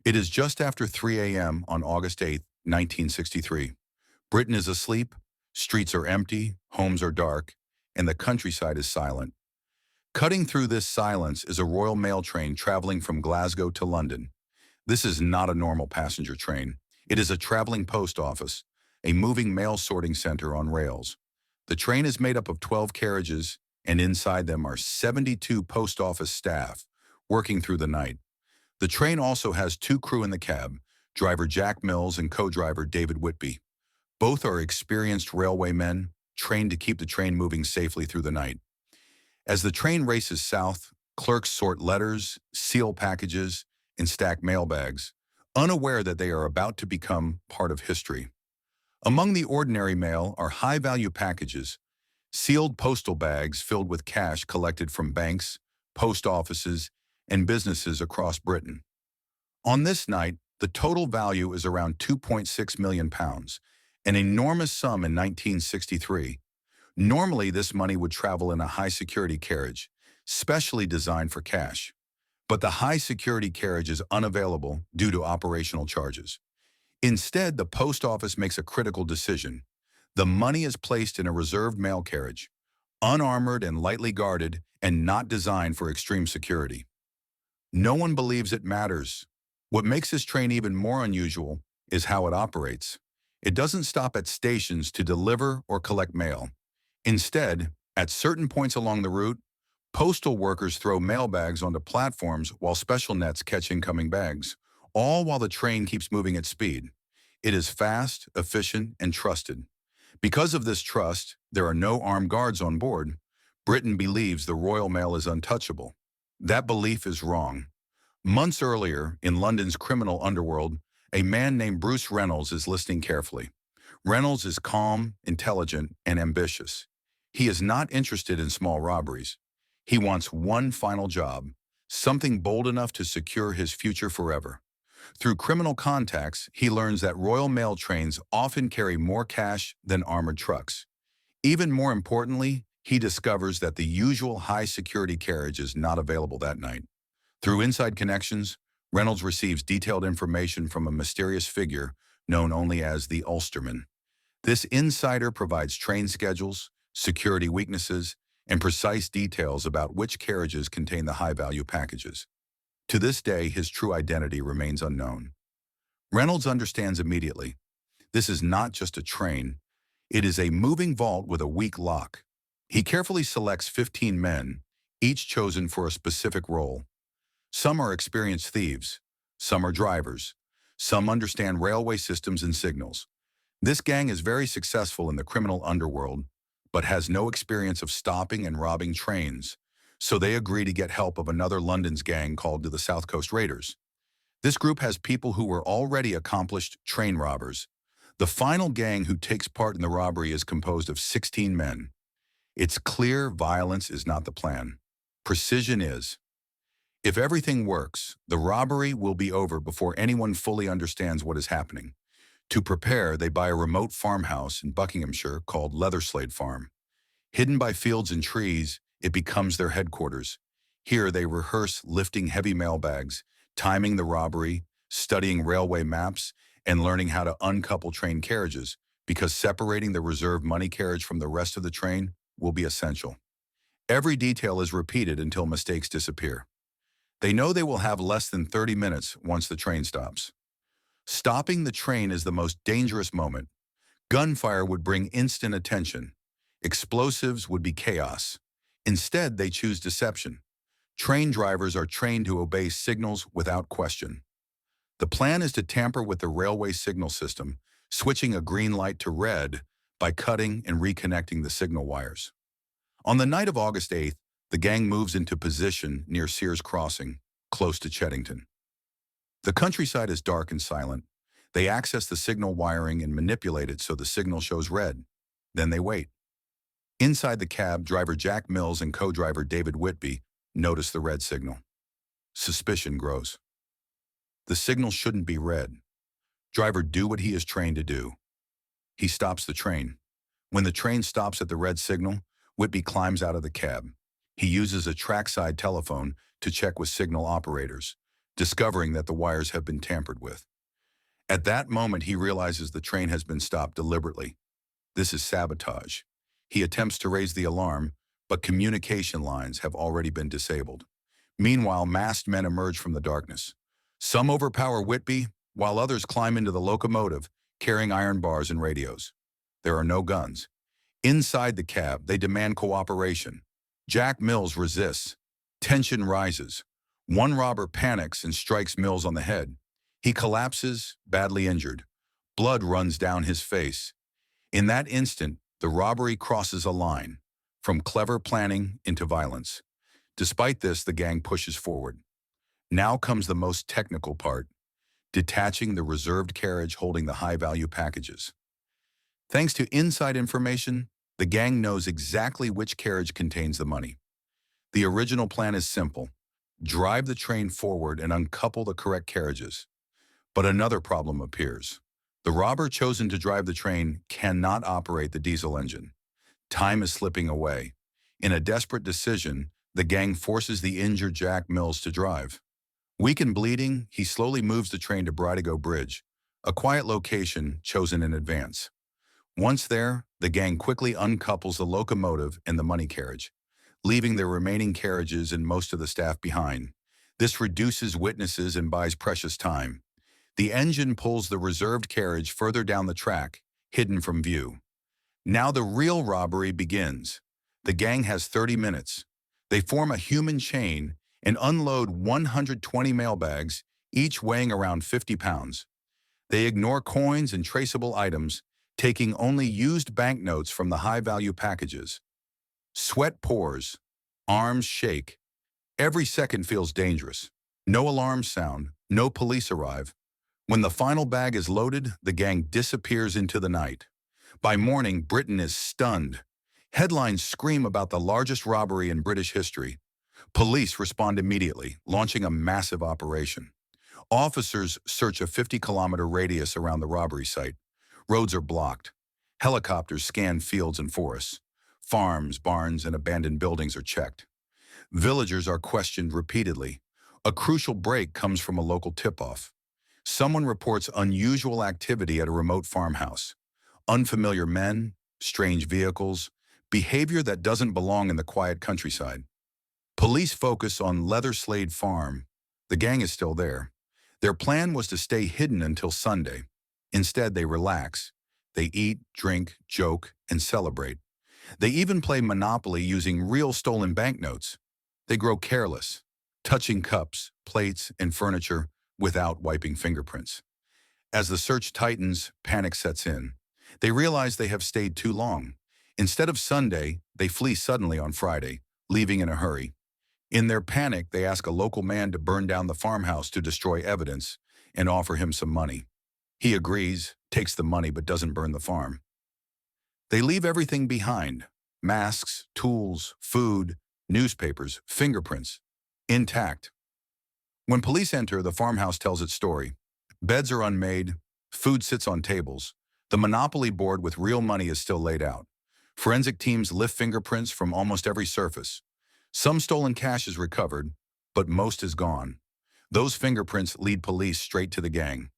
It is just after 3 a.m. on August 8th, 1963. Britain is asleep, streets are empty, homes are dark, and the countryside is silent. Cutting through this silence is a Royal Mail train traveling from Glasgow to London. This is not a normal passenger train. It is a traveling post office, a moving mail sorting center on rails. The train is made up of 12 carriages, and inside them are 72 post office staff working through the night. The train also has two crew in the cab, driver Jack Mills and co-driver David Whitby. Both are experienced railway men, trained to keep the train moving safely through the night. As the train races south, clerks sort letters, seal packages, and stack mailbags, unaware that they are about to become part of history. Among the ordinary mail are high-value packages, sealed postal bags filled with cash collected from banks, post offices, and businesses across Britain. On this night, the total value is around £2.6 million, an enormous sum in 1963. Normally, this money would travel in a high-security carriage, specially designed for cash. But the high-security carriage is unavailable due to operational charges. Instead, the post office makes a critical decision. The money is placed in a reserved mail carriage, unarmored and lightly guarded, and not designed for extreme security. No one believes it matters. What makes this train even more unusual is how it operates. It doesn't stop at stations to deliver or collect mail. Instead, at certain points along the route, postal workers throw mailbags onto platforms while special nets catch incoming bags, all while the train keeps moving at speed. It is fast, efficient, and trusted. Because of this trust, there are no armed guards on board. Britain believes the Royal Mail is untouchable. That belief is wrong. Months earlier, in London's criminal underworld, a man named Bruce Reynolds is listening carefully. Reynolds is calm, intelligent, and ambitious. He is not interested in small robberies. He wants one final job, something bold enough to secure his future forever. Through criminal contacts, he learns that Royal Mail trains often carry more cash than armored trucks. Even more importantly, he discovers that the usual high-security carriage is not available that night. Through inside connections, Reynolds receives detailed information from a mysterious figure known only as the Ulsterman. This insider provides train schedules, security weaknesses, and precise details about which carriages contain the high-value packages. To this day, his true identity remains unknown. Reynolds understands immediately. This is not just a train. It is a moving vault with a weak lock. He carefully selects 15 men, each chosen for a specific role. Some are experienced thieves. Some are drivers. Some understand railway systems and signals. This gang is very successful in the criminal underworld, but has no experience of stopping and robbing trains, so they agree to get help of another London's gang called the South Coast Raiders. This group has people who were already accomplished train robbers. The final gang who takes part in the robbery is composed of 16 men. It's clear violence is not the plan. Precision is. If everything works, the robbery will be over before anyone fully understands what is happening. To prepare, they buy a remote farmhouse in Buckinghamshire called Leatherslade Farm. Hidden by fields and trees, it becomes their headquarters. Here they rehearse lifting heavy mailbags, timing the robbery, studying railway maps, and learning how to uncouple train carriages, because separating the reserved money carriage from the rest of the train will be essential. Every detail is repeated until mistakes disappear. They know they will have less than 30 minutes once the train stops. Stopping the train is the most dangerous moment. Gunfire would bring instant attention. Explosives would be chaos. Instead, they choose deception. Train drivers are trained to obey signals without question. The plan is to tamper with the railway signal system, switching a green light to red by cutting and reconnecting the signal wires. On the night of August 8th, the gang moves into position near Sears Crossing, close to Cheddington. The countryside is dark and silent. They access the signal wiring and manipulate it so the signal shows red. Then they wait. Inside the cab, driver Jack Mills and co-driver David Whitby notice the red signal. Suspicion grows. The signal shouldn't be red. Driver do what he is trained to do. He stops the train. When the train stops at the red signal, Whitby climbs out of the cab. He uses a trackside telephone to check with signal operators. discovering that the wires have been tampered with. At that moment, he realizes the train has been stopped deliberately. This is sabotage. He attempts to raise the alarm, but communication lines have already been disabled. Meanwhile, masked men emerge from the darkness. Some overpower Whitby, while others climb into the locomotive, carrying iron bars and radios. There are no guns. Inside the cab, they demand cooperation. Jack Mills resists. Tension rises. One robber panics and strikes Mills on the head. He collapses, badly injured. Blood runs down his face. In that instant, the robbery crosses a line, from clever planning into violence. Despite this, the gang pushes forward. Now comes the most technical part, detaching the reserved carriage holding the high-value packages. Thanks to inside information, the gang knows exactly which carriage contains the money. The original plan is simple: drive the train forward and uncouple the correct carriages. But another problem appears. The robber chosen to drive the train cannot operate the diesel engine. Time is slipping away. In a desperate decision, the gang forces the injured Jack Mills to drive. Weak and bleeding, he slowly moves the train to Bridego Bridge, a quiet location chosen in advance. Once there, the gang quickly uncouples the locomotive and the money carriage, leaving their remaining carriages and most of the staff behind. This reduces witnesses and buys precious time. The engine pulls the reserved carriage further down the track, hidden from view. Now the real robbery begins. The gang has 30 minutes. They form a human chain and unload 120 mailbags, each weighing around 50 pounds. They ignore coins and traceable items, taking only used banknotes from the high-value packages. Sweat pours. Arms shake. Every second feels dangerous. No alarms sound. No police arrive. When the final bag is loaded, the gang disappears into the night. By morning, Britain is stunned. Headlines scream about the largest robbery in British history. Police respond immediately, launching a massive operation. Officers search a 50-kilometer radius around the robbery site. Roads are blocked. Helicopters scan fields and forests. Farms, barns, and abandoned buildings are checked. Villagers are questioned repeatedly. A crucial break comes from a local tip-off. Someone reports unusual activity at a remote farmhouse. Unfamiliar men, strange vehicles, behavior that doesn't belong in the quiet countryside. Police focus on Leather Slade Farm. The gang is still there. Their plan was to stay hidden until Sunday. Instead, they relax. They eat, drink, joke, and celebrate. They even play Monopoly using real stolen banknotes. They grow careless, touching cups, plates, and furniture without wiping fingerprints. As the search tightens, panic sets in. They realize they have stayed too long. Instead of Sunday, they flee suddenly on Friday, leaving in a hurry. In their panic, they ask a local man to burn down the farmhouse to destroy evidence and offer him some money. He agrees, takes the money, but doesn't burn the farm. They leave everything behind: masks, tools, food, newspapers, fingerprints, intact. When police enter, the farmhouse tells its story. Beds are unmade, food sits on tables. The Monopoly board with real money is still laid out. Forensic teams lift fingerprints from almost every surface. Some stolen cash is recovered, but most is gone. Those fingerprints lead police straight to the gang.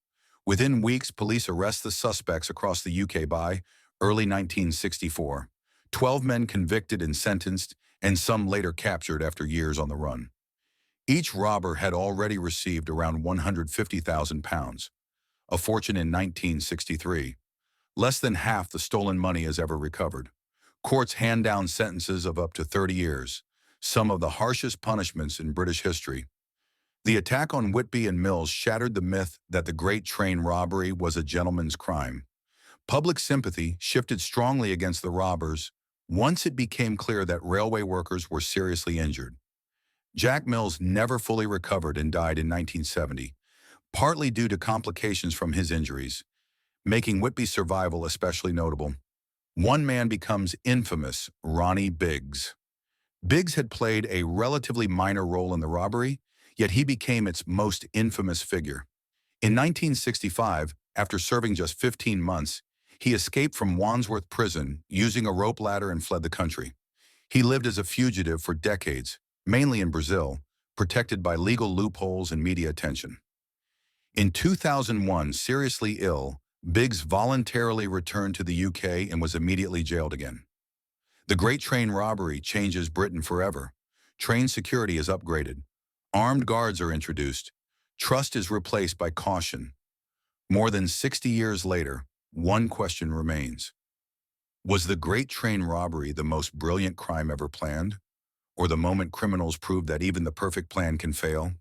Within weeks, police arrest the suspects across the UK by early 1964. 12 men convicted and sentenced, and some later captured after years on the run. Each robber had already received around £150,000, a fortune in 1963. Less than half the stolen money is ever recovered. Courts hand down sentences of up to 30 years, some of the harshest punishments in British history. The attack on Whitby and Mills shattered the myth that the Great Train Robbery was a gentleman's crime. Public sympathy shifted strongly against the robbers once it became clear that railway workers were seriously injured. Jack Mills never fully recovered and died in 1970, partly due to complications from his injuries, making Whitby's survival especially notable. One man becomes infamous: Ronnie Biggs. Biggs had played a relatively minor role in the robbery, yet he became its most infamous figure. In 1965, after serving just 15 months, he escaped from Wandsworth Prison using a rope ladder and fled the country. He lived as a fugitive for decades, mainly in Brazil, protected by legal loopholes and media attention. In 2001, seriously ill, Biggs voluntarily returned to the UK and was immediately jailed again. The Great Train Robbery changes Britain forever. Train security is upgraded. Armed guards are introduced. Trust is replaced by caution. More than 60 years later, one question remains. Was the Great Train Robbery the most brilliant crime ever planned? Or the moment criminals proved that even the perfect plan can fail?